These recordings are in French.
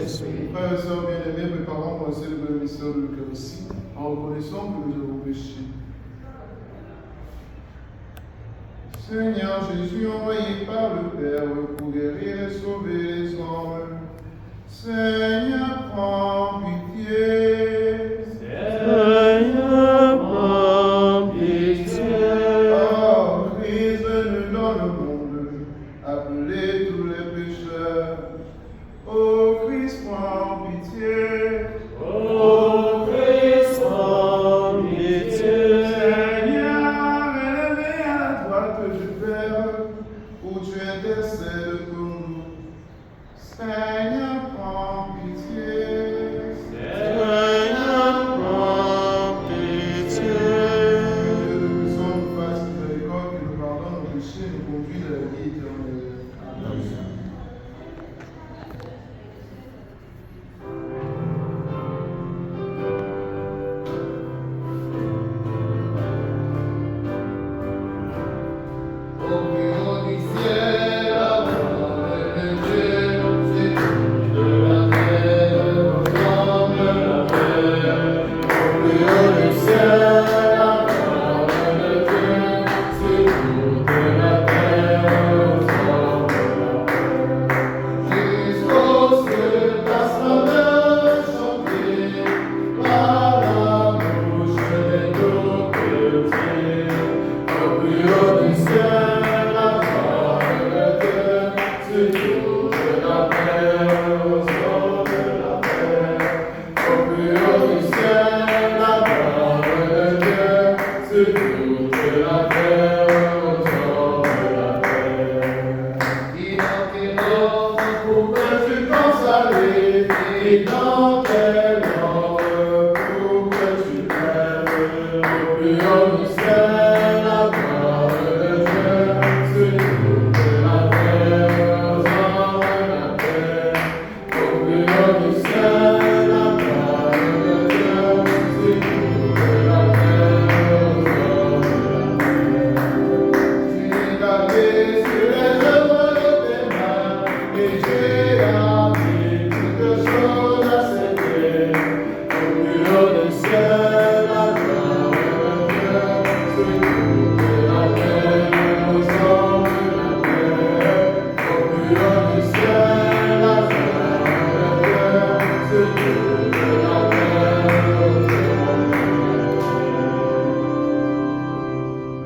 Saint-Esprit. Frères et sœurs bien-aimés, préparons-nous à célébrer le mystère de l'Eucharistie en reconnaissant que nous avons péché. Seigneur Jésus, envoyé par le Père pour guérir et sauver les hommes, Seigneur, prends pitié. Seigneur, prends pitié. Oh, Christ venu dans le monde, appelez tous les pécheurs. Oh, Christ, prends pitié. Ô Christ, prends pitié. Seigneur, élevé à la droite du Père, où tu intercèdes pour nous. Seigneur, prends pitié. Seigneur, prends pitié. Que Dieu de puissance nous fasse miséricorde, qu'il nous pardonne nos péchés, nous conduise à la vie éternelle. Amen.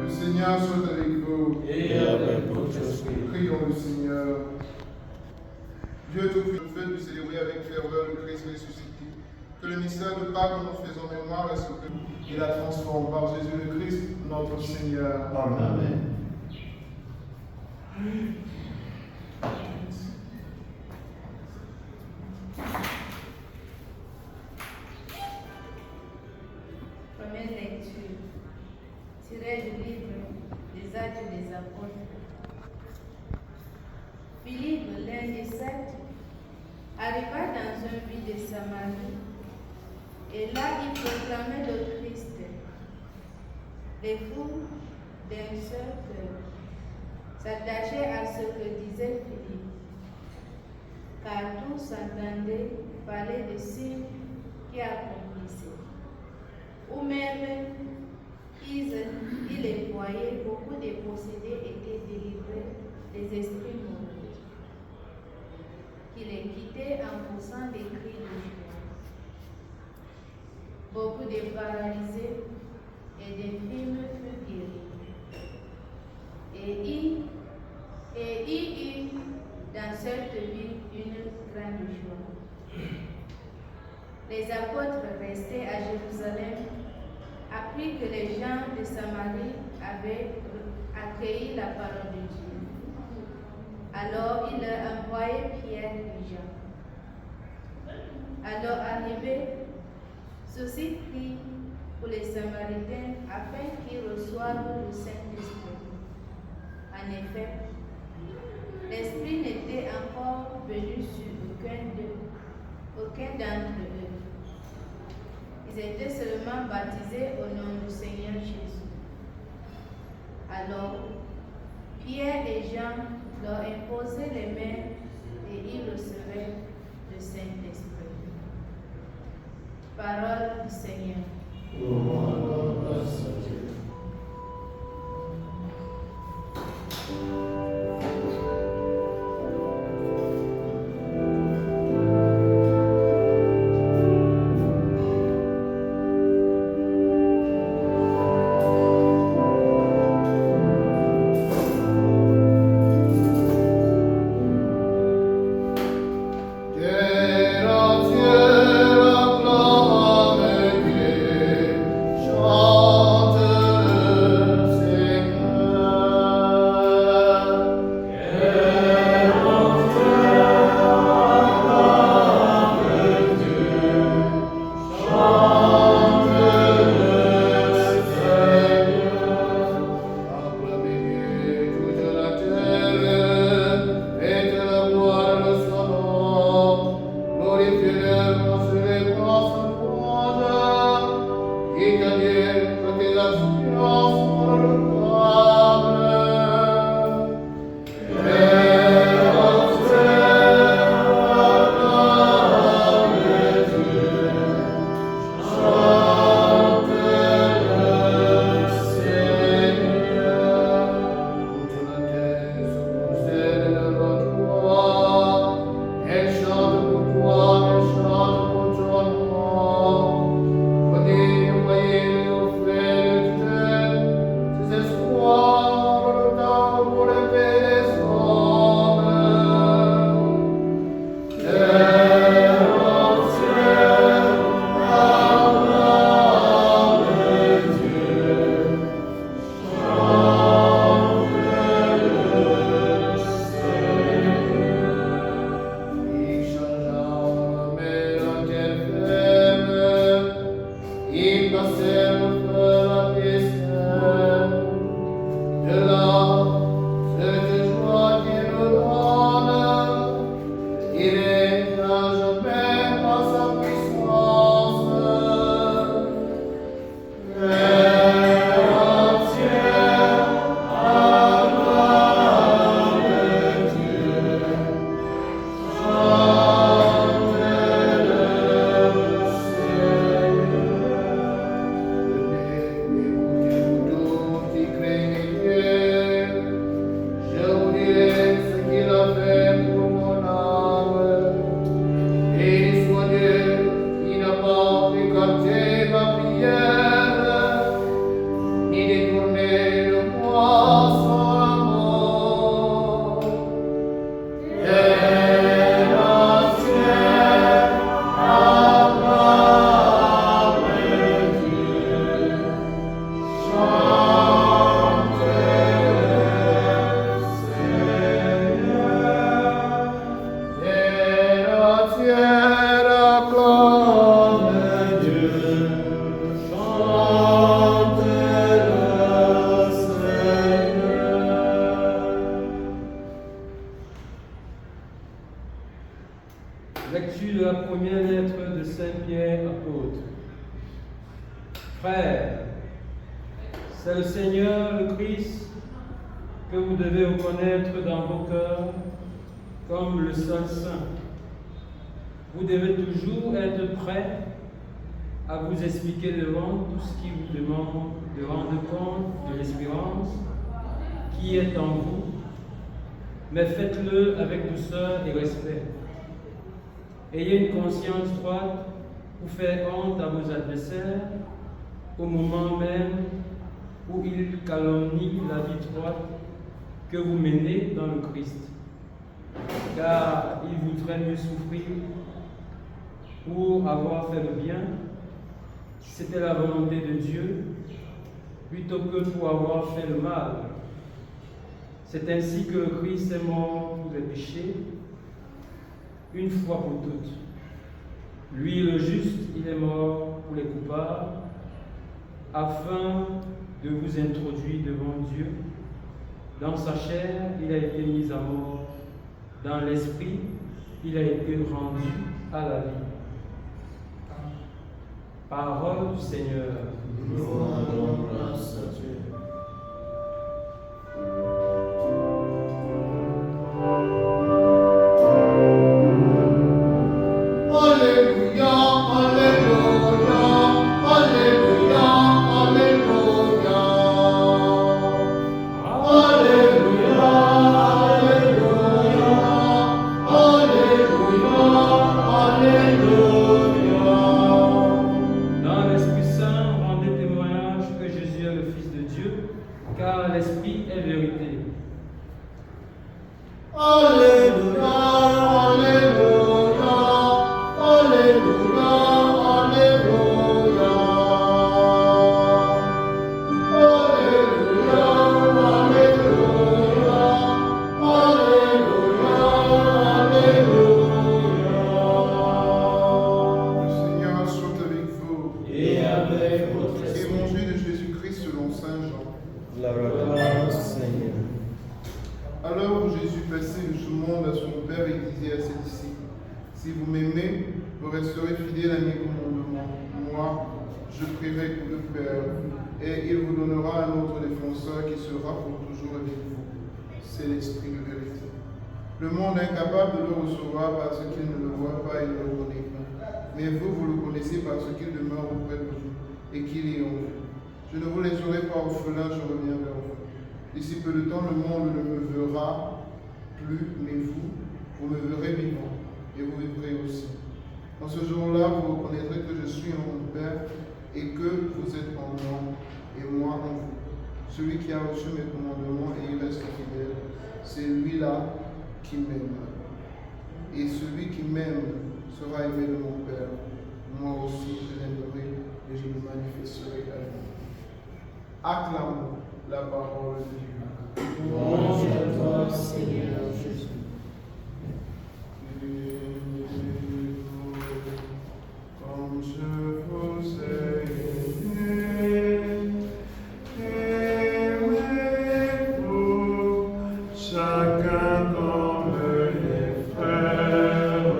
Le Seigneur soit avec vous. Et avec votre esprit. Prions le Seigneur. Dieu tout-puissant, nous fait de célébrer avec ferveur le Christ ressuscité. Que le mystère de Pâques que nous faisons mémoire reste que nous et la transforme par Jésus le Christ, notre Seigneur. Amen. Première lecture, tirée du livre des Actes des Apôtres. Philippe, l'un des sept, arriva dans un ville de Samarie, et là il proclamait le Christ. Les foules d'un seul cœur s'attachaient à ce que disait Philippe, car tous entendaient parler des signes qui accomplissaient. Ou même, il les voyait, beaucoup de possédés étaient délivrés des esprits mauvais, qui les quittaient en poussant des cris de joie. Beaucoup de paralysés et d'infirmes furent guéris. Et il y eut dans cette ville une grande joie. Les apôtres restés à Jérusalem apprirent que les gens de Samarie avaient accueilli la parole de Dieu. Alors il leur envoyait Pierre et Jean. Alors arrivés, ceux-ci prient pour les Samaritains afin qu'ils reçoivent le Saint-Esprit. En effet, l'Esprit n'était encore venu sur aucun d'entre eux. Ils étaient seulement baptisés au nom du Seigneur Jésus. Alors, Pierre et Jean leur imposaient les mains et ils recevaient le le Saint-Esprit. Parole du Seigneur. Grâce à Dieu. Lecture de la première lettre de Saint Pierre apôtre. Frères, c'est le Seigneur, le Christ, que vous devez reconnaître dans vos cœurs comme le seul Saint. Vous devez toujours être prêts à vous expliquer devant tout ce qui vous demande de rendre compte de l'espérance qui est en vous, mais faites-le avec douceur et respect. Ayez une conscience droite pour faire honte à vos adversaires au moment même où ils calomnient la vie droite que vous menez dans le Christ. Car il voudrait mieux souffrir pour avoir fait le bien, si c'était la volonté de Dieu, plutôt que pour avoir fait le mal. C'est ainsi que le Christ est mort pour les péchés, une fois pour toutes. Lui, le juste, il est mort pour les coupables, afin de vous introduire devant Dieu. Dans sa chair, il a été mis à mort. Dans l'esprit, il a été rendu à la vie. Parole du Seigneur. Nous rendons grâce à Dieu. Alléluia, Alléluia, Alléluia, Alléluia. Alléluia, Alléluia, Alléluia, Alléluia. Dans l'Esprit Saint, rendez témoignage que Jésus est le Fils de Dieu, car l'Esprit est vérité. Alléluia, Alléluia, Alléluia, Alléluia. Alléluia, Alléluia, Alléluia. Le Seigneur soit avec vous. Et avec votre esprit. Évangile de Jésus-Christ selon Saint Jean. Gloire au Seigneur. Alors Jésus passait de ce monde à son Père et disait à ses disciples, si vous m'aimez, vous resterez fidèles à mes commandements. Moi, je prierai pour le Père, et il vous donnera un autre défenseur qui sera pour toujours avec vous. C'est l'Esprit de vérité. Le monde est incapable de le recevoir parce qu'il ne le voit pas et ne le connaît pas. Mais vous, vous le connaissez parce qu'il demeure auprès de vous et qu'il est en vous. Je ne vous laisserai pas orphelins, je reviens vers vous. D'ici peu de temps, le monde ne me verra plus, mais vous me verrez vivant, et vous vivrez aussi. En ce jour-là, vous reconnaîtrez que je suis en mon Père, et que vous êtes en moi, et moi en vous. Celui qui a reçu mes commandements et y reste fidèle, c'est lui-là qui m'aime. Et celui qui m'aime sera aimé de mon Père. Moi aussi, je l'aimerai, et je le manifesterai à lui. Acclamons la parole de Dieu. Louange à toi, Seigneur Jésus. Comme je vous ai aimé, aimez-vous chacun comme les frères.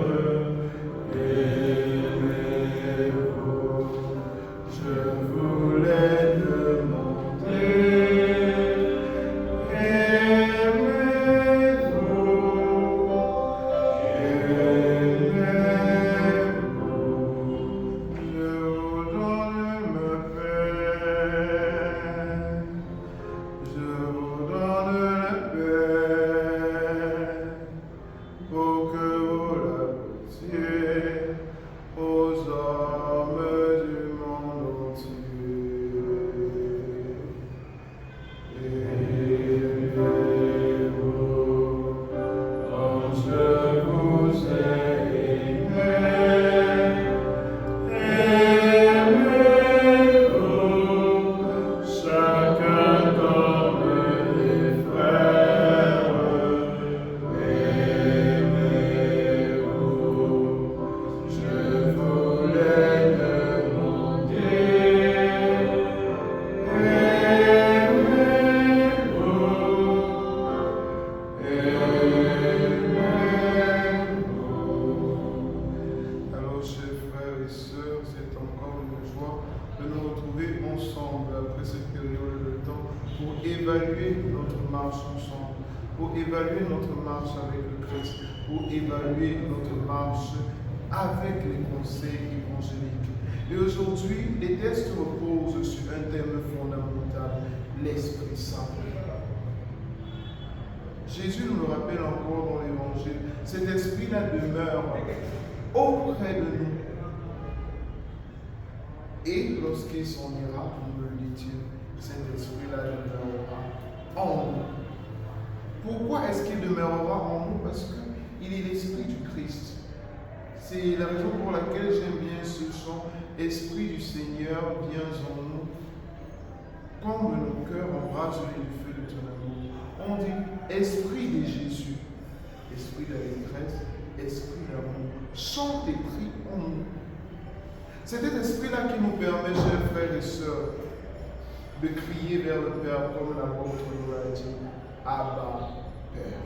Aimez-vous, je vous l'ai demandé. Pour évaluer notre marche avec le Christ, pour évaluer notre marche avec les conseils évangéliques. Et aujourd'hui, les tests reposent sur un thème fondamental, l'Esprit Saint. Jésus nous le rappelle encore dans l'Évangile, cet Esprit-là demeure auprès de nous. Et lorsqu'il s'en ira, nous le dit-il, cet Esprit-là demeurera en nous. Pourquoi est-ce qu'il demeurera en nous? Parce qu'il est l'Esprit du Christ. C'est la raison pour laquelle j'aime bien ce chant, Esprit du Seigneur, viens en nous. Comble nos cœurs, embrase-les du feu de ton amour. On dit Esprit de Jésus, Esprit d'allégresse, Esprit d'amour. Chante et prie en nous. C'est cet esprit-là qui nous permet, chers frères et sœurs, de crier vers le Père comme l'apôtre nous l'a dit. Abba, Père.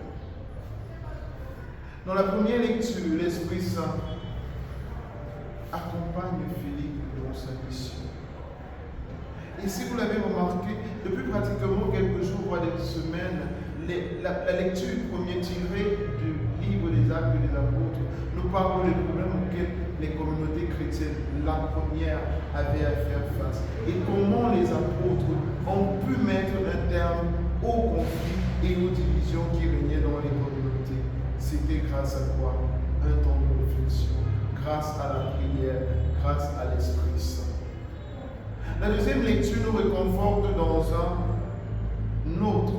Dans la première lecture, l'Esprit Saint accompagne Philippe dans sa mission. Et si vous l'avez remarqué, depuis pratiquement quelques jours, voire des semaines, la lecture du premier tiré du livre des Actes des Apôtres nous parle des problèmes auxquels les communautés chrétiennes, la première, avaient à faire face. Et comment les apôtres ont pu mettre un terme aux conflits et aux divisions qui régnaient dans les communautés. C'était grâce à quoi? Un temps de réflexion, grâce à la prière, grâce à l'Esprit Saint. La deuxième lecture nous réconforte dans un autre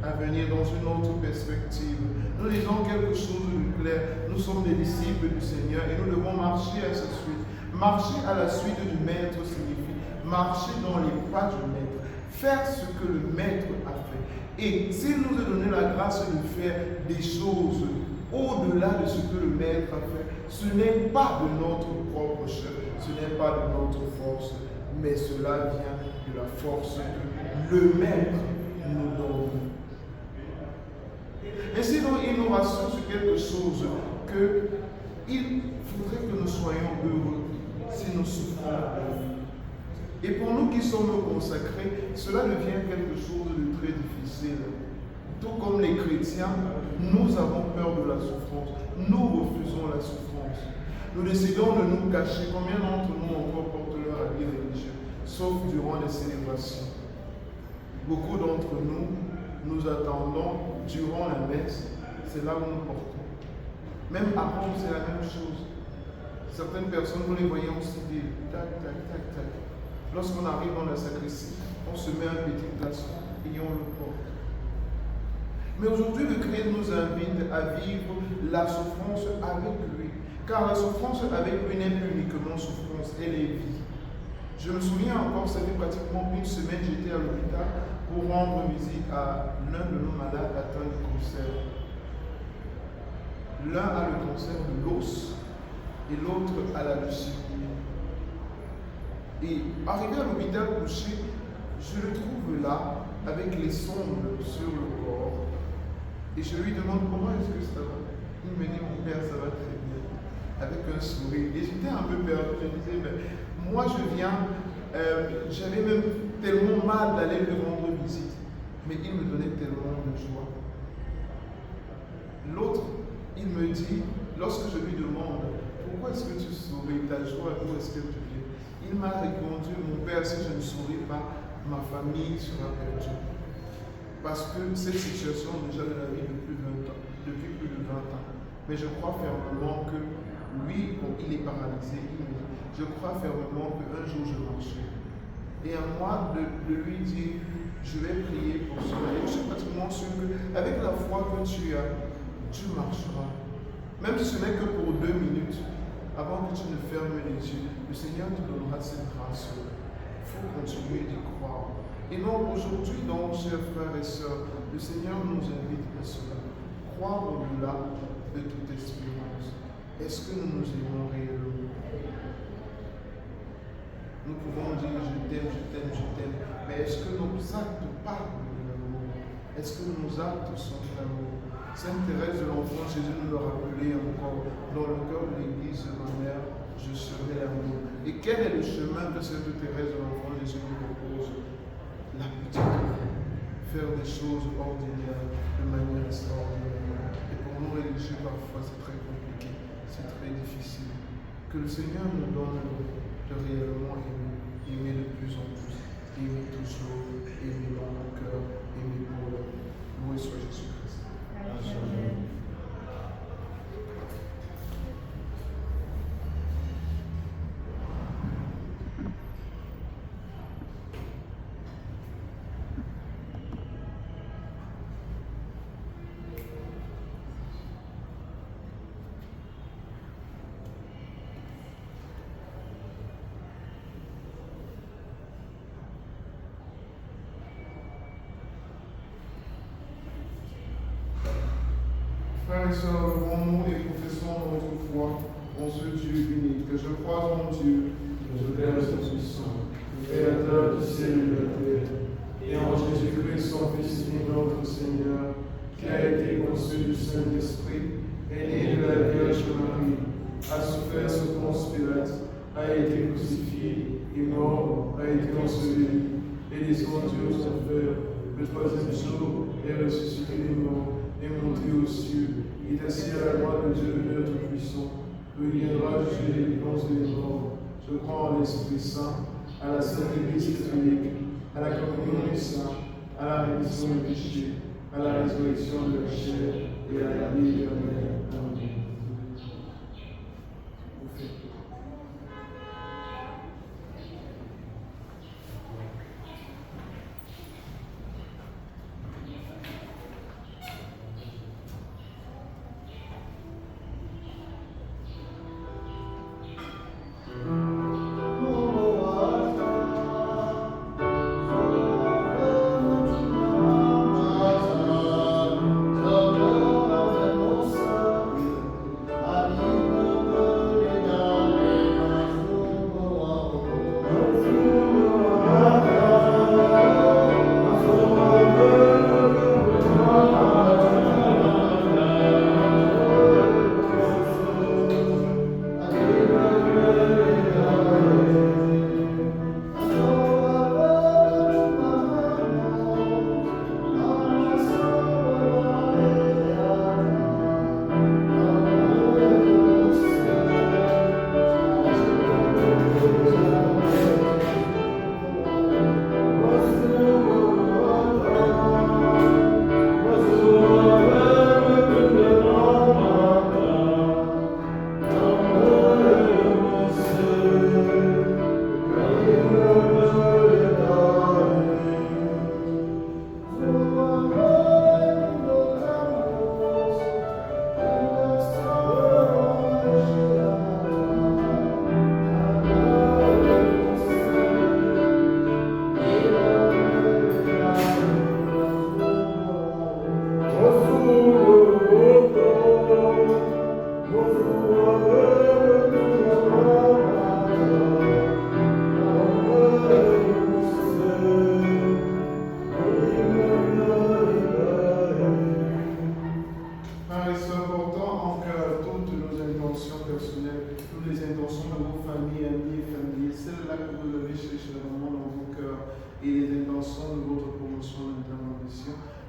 avenir, dans une autre perspective. Nous lisons quelque chose de clair. Nous sommes des disciples du Seigneur et nous devons marcher à sa suite. Marcher à la suite du Maître signifie marcher dans les pas du Maître, faire ce que le Maître a fait. Et s'il nous a donné la grâce de faire des choses au-delà de ce que le Maître a fait, ce n'est pas de notre propre chef, ce n'est pas de notre force, mais cela vient de la force que le Maître nous donne. Et sinon, il nous rassure sur quelque chose, qu'il faudrait que nous soyons heureux si nous souffrons. Et pour nous qui sommes consacrés, cela devient quelque chose de très difficile. Tout comme les chrétiens, nous avons peur de la souffrance. Nous refusons la souffrance. Nous décidons de nous cacher. Combien d'entre nous encore portent leur habit religieux, sauf durant les célébrations? Beaucoup d'entre nous attendons durant la messe, c'est là où nous portons. Même à Rome, c'est la même chose. Certaines personnes, vous les voyez en civil, tac, tac, tac, tac. Lorsqu'on arrive dans la sacristie, on se met un petit glaçon et on le porte. Mais aujourd'hui, le Christ nous invite à vivre la souffrance avec lui. Car la souffrance avec lui n'est plus uniquement souffrance, elle est vie. Je me souviens encore, ça fait pratiquement une semaine, j'étais à l'hôpital pour rendre visite à l'un de nos malades atteints de cancer. L'un a le cancer de l'os et l'autre a la leucémie. Et arrivé à l'hôpital couché, je le trouve là, avec les sondes sur le corps. Et je lui demande comment est-ce que ça va. Il me dit, mon père, ça va très bien. Avec un sourire. Et j'étais un peu perdu. Je disais, mais moi je viens, j'avais même tellement mal d'aller lui rendre visite. Mais il me donnait tellement de joie. L'autre, il me dit, lorsque je lui demande, pourquoi est-ce que tu souris, ta joie, d'où est-ce que tu viens? Il m'a répondu, mon père, si je ne souris pas, ma famille sera perdue. Parce que cette situation déjà de la vie depuis plus de 20 ans. Mais je crois fermement que lui, bon, il est paralysé, je crois fermement qu'un jour je marcherai. Et à moi de lui dire, je vais prier pour cela. Et je suis pratiquement sûr qu'avec la foi que tu as, tu marcheras. Même si ce n'est que pour 2 minutes, avant que tu ne fermes les yeux, le Seigneur te donnera cette grâce. Il faut continuer d'y croire. Et donc aujourd'hui, donc, chers frères et sœurs, le Seigneur nous invite à cela. Croire au-delà de toute espérance. Est-ce que nous nous aimons réellement? Nous pouvons dire je t'aime, je t'aime, je t'aime, mais est-ce que nos actes parlent de l'amour? Est-ce que nos actes sont de l'amour? Sainte Thérèse de l'Enfant Jésus nous le rappelait encore, dans le cœur de l'Église de ma mère, je serai l'amour. Et quel est le chemin que Sainte Thérèse de l'Enfant Jésus nous propose? La petite vie, faire des choses ordinaires de manière extraordinaire. Et pour nous religieux, parfois c'est très compliqué, c'est très difficile. Que le Seigneur nous donne de réellement aimer de plus en plus, aimer toujours, aimer dans mon cœur, aimer pour l'homme. Loué soit Jésus-Christ. Amen. Frères et sœurs, levons-nous et professons notre foi en ce Dieu unique. Que je crois en Dieu, le Père Tout-Puissant, Créateur du ciel et de la terre, et en Jésus-Christ, son Fils unique, notre Seigneur, qui a été conçu du Saint-Esprit, est né de la Vierge Marie, a souffert sous Ponce Pilate, a été crucifié, est mort, a été enseveli, et descendu aux enfers, le 3e jour est ressuscité des morts, est monté aux cieux, Il est assis à la droite de Dieu le Tout-Puissant, où il viendra juger les vivants et les morts. Je crois en l'Esprit Saint, à la Sainte Église catholique, à la communion des saints, à la rémission des péchés, à la résurrection de la chair et à la vie éternelle. Amen.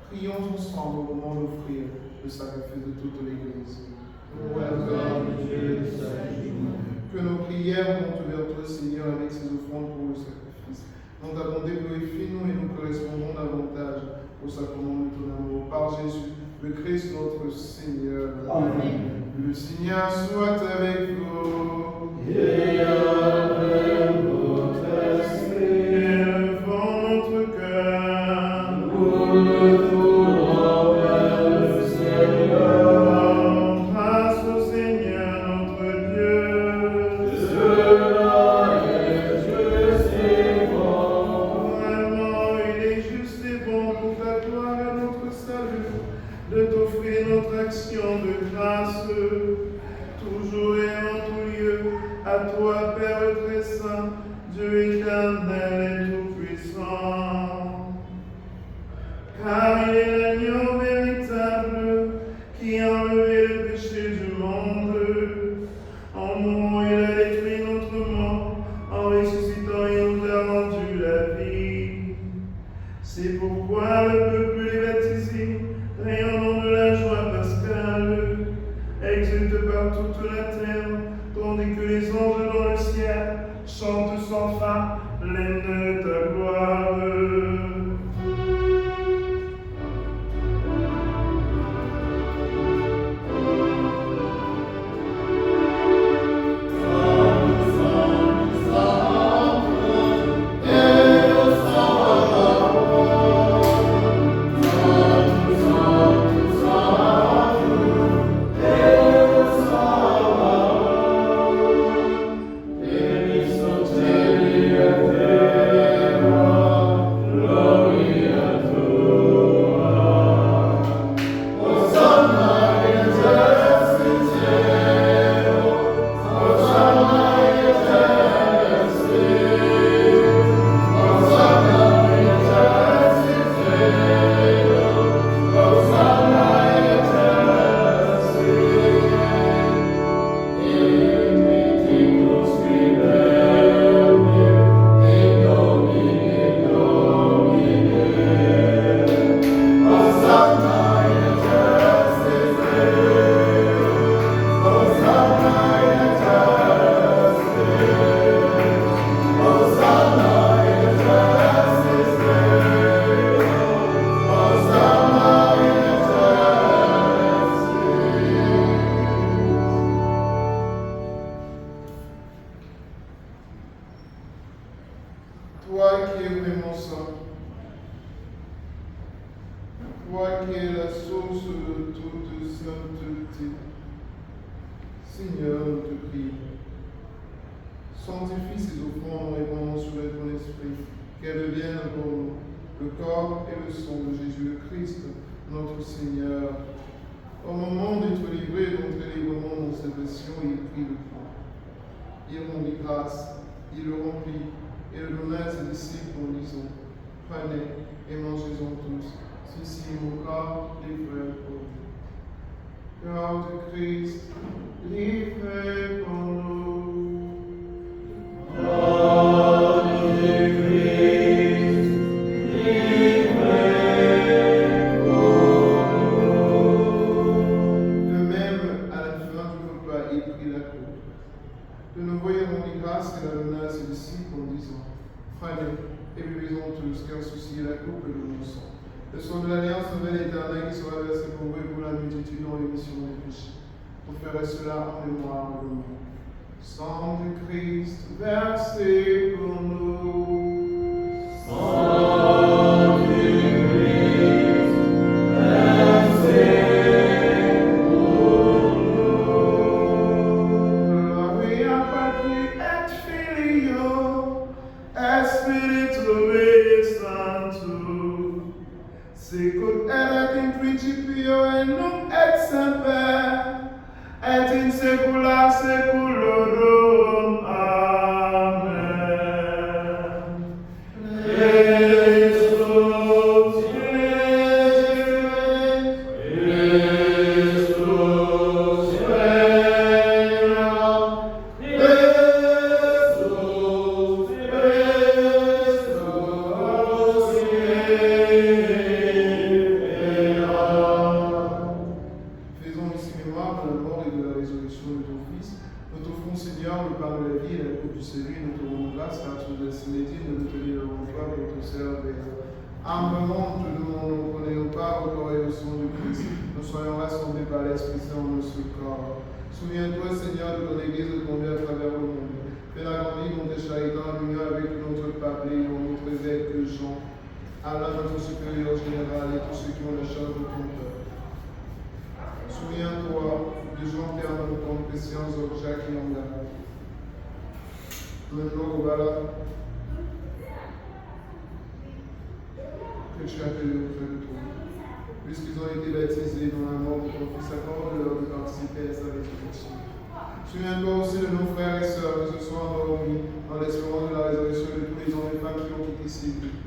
Prions ensemble au moment d'offrir le sacrifice de toute l'Église. Que nos prières montent vers toi, Seigneur, avec ces offrandes pour le sacrifice. Nous t'avons déglorifié, nous, et nous correspondons davantage au sacrement de ton amour. Par Jésus, le Christ, notre Seigneur. Amen. Le Seigneur soit avec vous. Et avec votre esprit. Élevons notre cœur. Nous le tournons vers le Seigneur. Grâce au Seigneur notre Dieu. Cela est juste et bon. Vraiment, il est juste et bon pour ta gloire et notre salut de t'offrir notre action de grâce, toujours et en tout lieu, à toi, Père très saint, Dieu éternel et tout-puissant. Car il est l'agneau véritable qui a enlevé le péché du monde. En mourant, il a détruit notre mort, en ressuscitant, il nous a rendu la vie. C'est pourquoi le peuple est baptisé, rayonnant de la joie pascale, exulte par toute la terre, tandis que les anges dans le ciel chantent sans fin l'hymne de ta gloire. Yeah. Toi qui es vraiment saint, toi qui es la source de toute sainteté, Seigneur, nous te prions. Sanctifie ces offrandes en répandant sur elles ton esprit, qu'elles deviennent pour nous le corps et le sang de Jésus-Christ, notre Seigneur. Au moment d'être livré d'entrer librement dans cette passion, il prit le pain. Il rendit grâce, il le remplit et le donna à ses disciples en disant: Prenez et mangez-en tous, ceci est mon corps livré pour vous. Corps de Christ, livré pour nous. Corps de Christ, livré pour nous. De même, à la fin du repas, il prit la coupe. De nouveau, il rendit grâce et la donna à ses disciples en disant: Prenez et buvez-en tous, car ceci est la coupe de mon sang. Le sang de l'Alliance nouvelle et éternelle qui sera versé pour vous et pour la multitude dans l'émission des péchés. Vous ferez cela en mémoire de moi. Sang de Christ versé pour nous. Sang de Christ versé pour nous. Gloria Patri et Filio et Spiritus Sanctus. Sicut erat in principio et nunc et semper et in saecula saeculorum. Amen. Christus Humblement, te demandons qu'on ait au pas au corps et au sang du Christ, nous soyons rassemblés par l'Esprit Saint en un seul corps. Souviens-toi, Seigneur, de ton Église de tomber à travers le monde. Fais-la grandir dans tes charités en union avec notre pape et notre évêque Jean, Allah, notre supérieur général et tous ceux qui ont la charge de ton peuple. Souviens-toi de Jean-Pierre, notre Christian, Jacques et Angela. Maintenant, voilà que tu as appelé auprès de toi. Puisqu'ils ont été baptisés dans la mort de ton Fils, accorde-leur de participer à sa résurrection. Souviens-toi aussi de nos frères et sœurs que ce soir endormis dans l'espérance de la résurrection de tous les hommes et femmes qui ont quitté ces vies.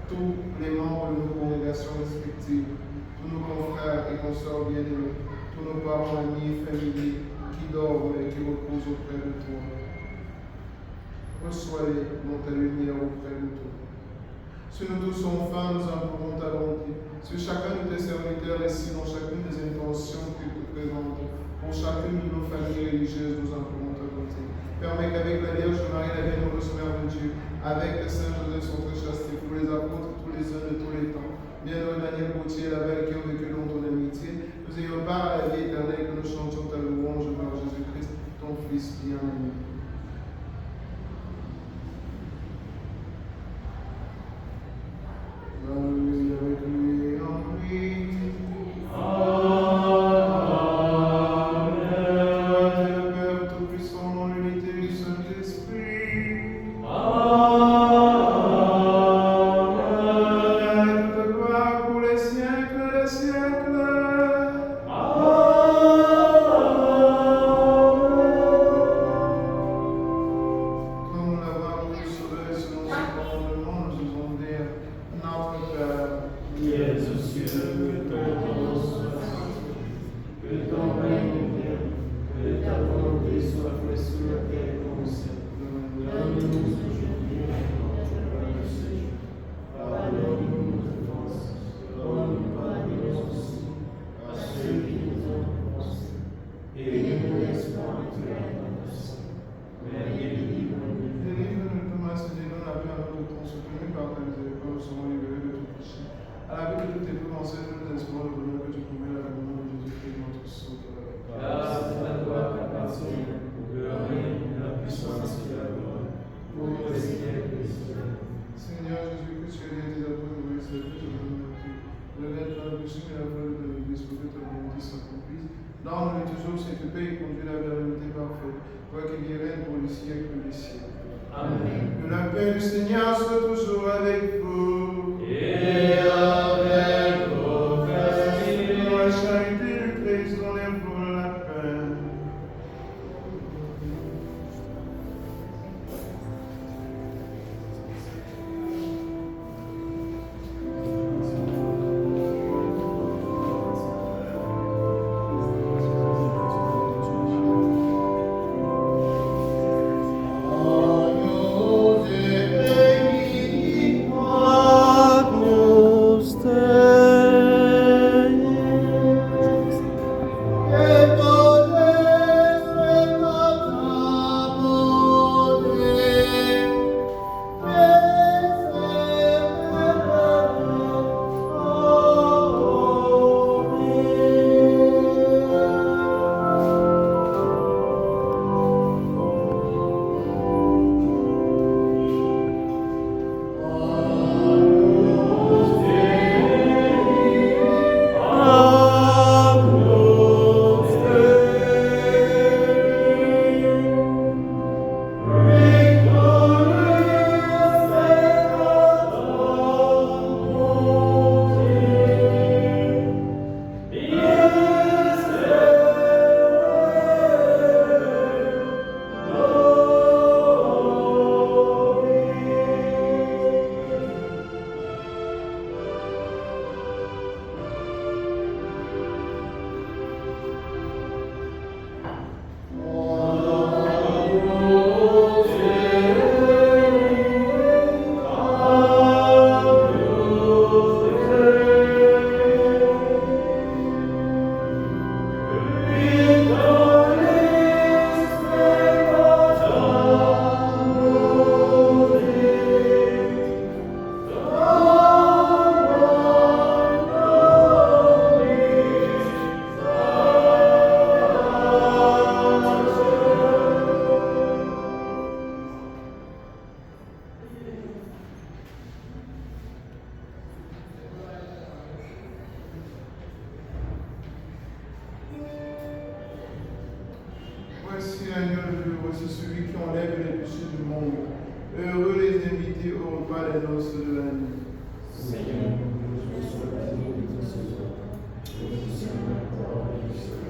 Tous les membres de nos congrégations respectives, tous nos confrères et consoeurs bien-aimés, tous nos parents, amis et familiers qui dorment et qui reposent auprès de toi. Reçois-les dans ta lumière auprès de toi. Si nous tous sommes faim, nous implorons ta bonté. Si chacun de tes serviteurs est ici dans chacune des intentions que tu présentes, pour chacune de nos familles religieuses, nous implorons ta bonté. Permets qu'avec la Vierge Marie, la bienheureuse Mère de Dieu, avec le Saint Joseph, son très chasteté, pour les apôtres, tous les hommes de tous les temps, bienheureux Daniel Gauthier, la belle qui ont vécu dans ton amitié, nous ayons part à la vie éternelle, que nous chantions ta louange par Jésus-Christ, ton Fils bien-aimé. Alléluia, avec lui et en lui. Amen. Le Père Tout-Puissant, dans l'unité du Saint-Esprit. Amen. Toute gloire pour les siècles des siècles. Comme nous l'avons appris sur le selon ce commandement, nous osons dire: Notre Père, qui es aux cieux, que ton nom soit sanctifié, que ton règne vienne, que ta volonté soit faite sur la terre comme au ciel. Donne-nous aujourd'hui notre pain de ce jour. Pardonne-nous nos offenses, comme nous pardonnons aussi à ceux qui nous ont offensés. Et ne nous laisse pas entrer en tentation, mais délivre-nous. délivre-nous de tout mal, Seigneur, donne la paix à notre temps, soutenu par ta miséricorde, nous serons libérés de tout péché. À la vue de toutes tes pensées, nous espérons le bonheur que tu promets à l'amour de Jésus-Christ, notre Sauveur. Grâce à toi qu'appartient le règne, la puissance et la gloire, pour le siècle des siècles. siècles des siècles. Amen. Que la paix du Seigneur soit toujours avec vous. Et avec vos esprits. Pour la charité du Christ, on est pour la paix. Voici l'agneau de Dieu, voici celui qui enlève les péchés du monde. Heureux les invités au repas des noces de l'agneau. Seigneur, je sois digne de ce soir. Je suis maintenant et je serai.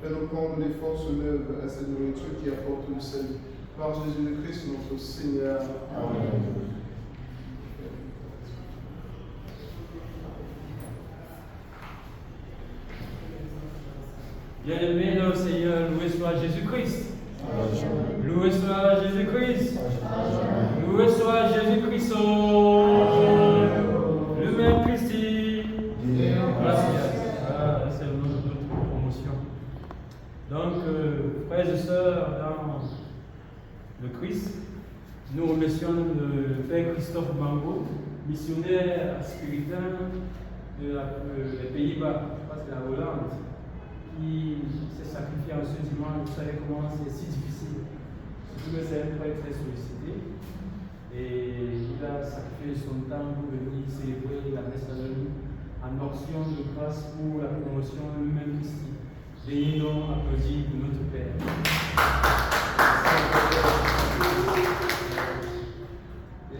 Fais-nous prendre des forces neuves à cette nourriture qui apporte le salut. Par Jésus-Christ, notre Seigneur. Amen. Bien-aimés dans le Seigneur, loué soit Jésus-Christ. Loué soit Jésus-Christ. Loué soit Jésus-Christ. Le même Christi. Ah, c'est notre promotion. Donc, frères et sœurs, dans le Christ, nous remercions le Père Christophe Bango, missionnaire spirituel des Pays-Bas, je pense que la Hollande, qui s'est sacrifié en ce dimanche. Vous savez comment c'est si difficile. Surtout que c'est un prêtre très sollicité. Et il a sacrifié son temps pour venir célébrer la messe à l'œil en action de grâce pour la promotion de l'humain Christi. Veuillez donc applaudir pour notre Père.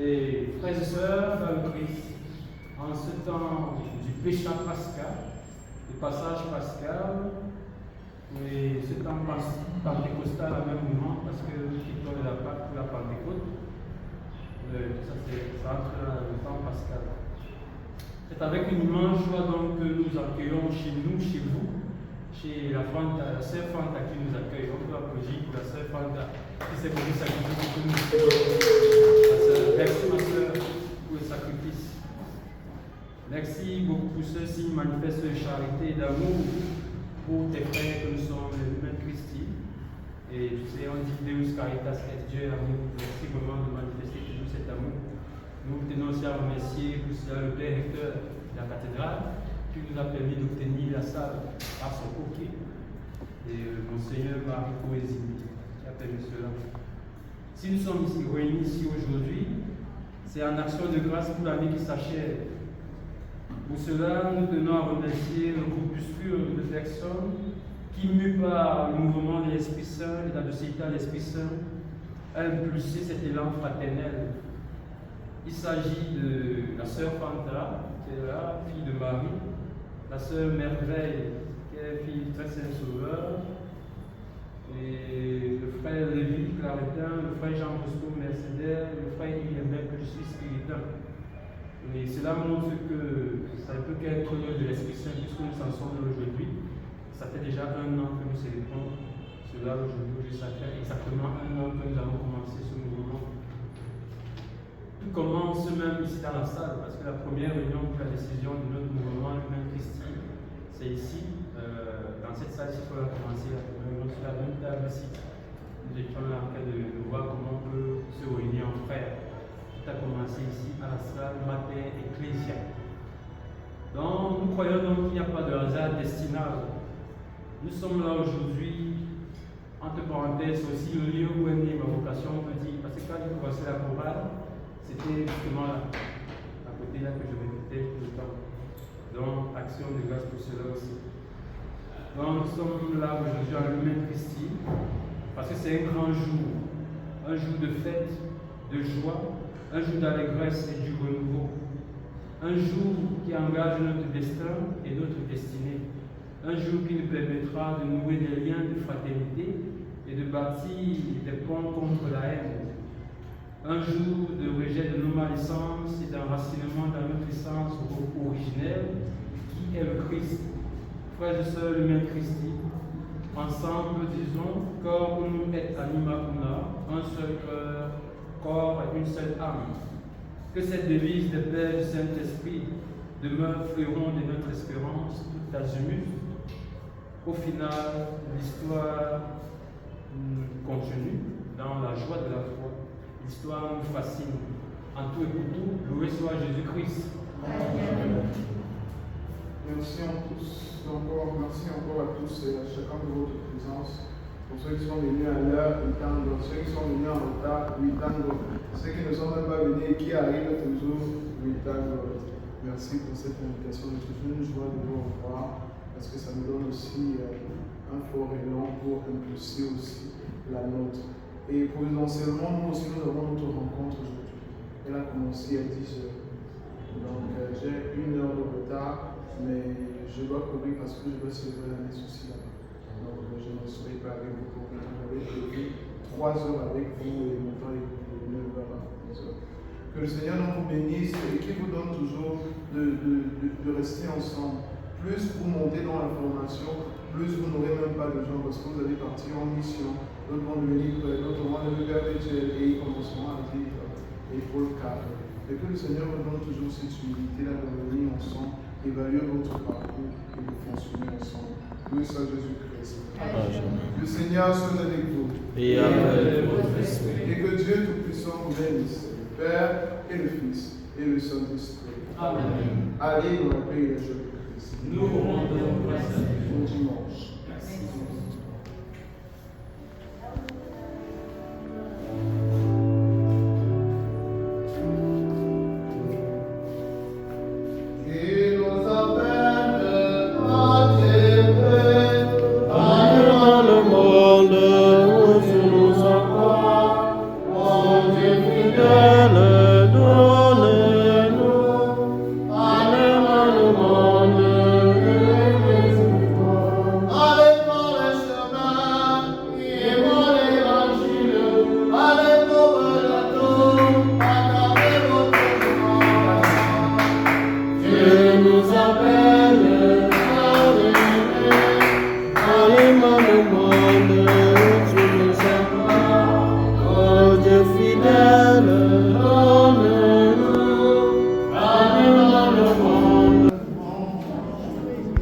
Et frères et sœurs dans le Christ, en ce temps du péchant pascal, le passage pascal, et ce temps pentecostal à même moment, parce que qui donne la Pâque pour la Pentecôte, ça entre dans le temps pascal. C'est avec une immense joie donc que nous accueillons chez nous, chez vous, chez la sœur Fanta qui nous accueille. On peut applaudir pour la sœur Fanta qui s'est pour le sacrifice que nous faisons. Merci ma sœur pour le sacrifice. Merci beaucoup pour ce signe manifeste de charité et d'amour pour tes frères que nous sommes les humains Christi. Et tu sais, on dit Deus Caritas et Dieu amour. Merci vraiment de manifester toujours cet amour. Nous tenons aussi à remercier pour cela le Père recteur de la cathédrale qui nous a permis d'obtenir la salle par son coquet. Et Monseigneur Marie Poésie qui a permis cela. Si nous sommes ici réunis ici aujourd'hui, c'est en action de grâce pour l'année qui s'achève. Pour cela, nous tenons à remercier le groupuscule de personnes qui, mus par le mouvement de l'Esprit Saint et la docilité à l'Esprit Saint, a impulsé cet élan fraternel. Il s'agit de la sœur Fanta, qui est là, fille de Marie, la sœur Merveille, qui est fille du très saint Sauveur, et le frère Lévi Claretin, le frère Jean Bosco Mercedes, le frère Yves que je suis spiritain. Et cela montre que ça ne peut qu'être l'œuvre de l'Esprit Saint puisque nous en sommes aujourd'hui. Ça fait déjà 1 an que nous célébrons cela aujourd'hui. Ça fait exactement 1 an que nous avons commencé ce mouvement. Tout commence même ici dans la salle parce que la première réunion pour la décision de notre mouvement Humain Christi, c'est ici, dans cette salle ici qu'on a commencé la première réunion sur la même table ici. Nous étions là en train de voir comment on peut se réunir en frères. Tout a commencé ici à la salle Mater Ecclesia. Donc, nous croyons donc qu'il n'y a pas de hasard destinal. Nous sommes là aujourd'hui, entre parenthèses, aussi le lieu où est née ma vocation, on peut dire, parce que quand j'ai commencé la chorale, c'était justement là, à côté là que je répétais tout le temps. Donc, action de grâce pour cela aussi. Donc, nous sommes là aujourd'hui en l'humain Christi, parce que c'est un grand jour de fête, de joie, un jour d'allégresse et du renouveau, un jour qui engage notre destin et notre destinée, un jour qui nous permettra de nouer des liens de fraternité et de bâtir des ponts contre la haine, un jour de rejet de nos malaisances et d'enracinement dans notre essence originelle qui est le Christ. Frères et sœurs, l'humain Christi, ensemble disons, corps unum et anima una, un seul cœur, corps et une seule âme. Que cette devise des Pères du Saint-Esprit demeure fleuron de notre espérance tout azimut. Au final, l'histoire continue dans la joie de la foi. L'histoire nous fascine. En tout et pour tout, loué soit Jésus-Christ. Merci encore à tous et à chacun de votre présence. Pour ceux qui sont venus à l'heure, Huitando. Ceux qui sont venus en retard, Huitando. Ceux qui ne sont même pas venus et qui arrivent toujours, Huitando. Merci pour cette invitation. C'est toujours une joie de vous revoir parce que ça nous donne aussi un fort élan pour impulser aussi la nôtre. Et providentiellement, nous aussi, nous avons notre rencontre aujourd'hui. Elle a commencé à 10h. Donc, j'ai 1 heure de retard, mais je dois courir parce que je dois célébrer la messe aussi là-bas. Donc, 3 heures avec vous et mon temps est 9 heures à 10 heures. Que le Seigneur nous bénisse et qu'il vous donne toujours de rester ensemble. Plus vous montez dans la formation, plus vous n'aurez même pas de gens parce que vous allez partir en mission. D'autres vont devenir prêts, d'autres vont devenir perpétuels et ils commenceront à dire épaule 4. Et que le Seigneur vous donne toujours cette humilité-là de venir ensemble, évaluer votre parcours et de fonctionner ensemble. Loué soit Jésus-Christ. Le Seigneur soit avec vous. Et avec votre esprit. Et que Dieu Tout-Puissant vous bénisse, le Père et le Fils et le Saint-Esprit. Amen. Allez dans la paix et la joie de Christ. Nous rendons grâce à Dieu. Bon dimanche. Fidèle.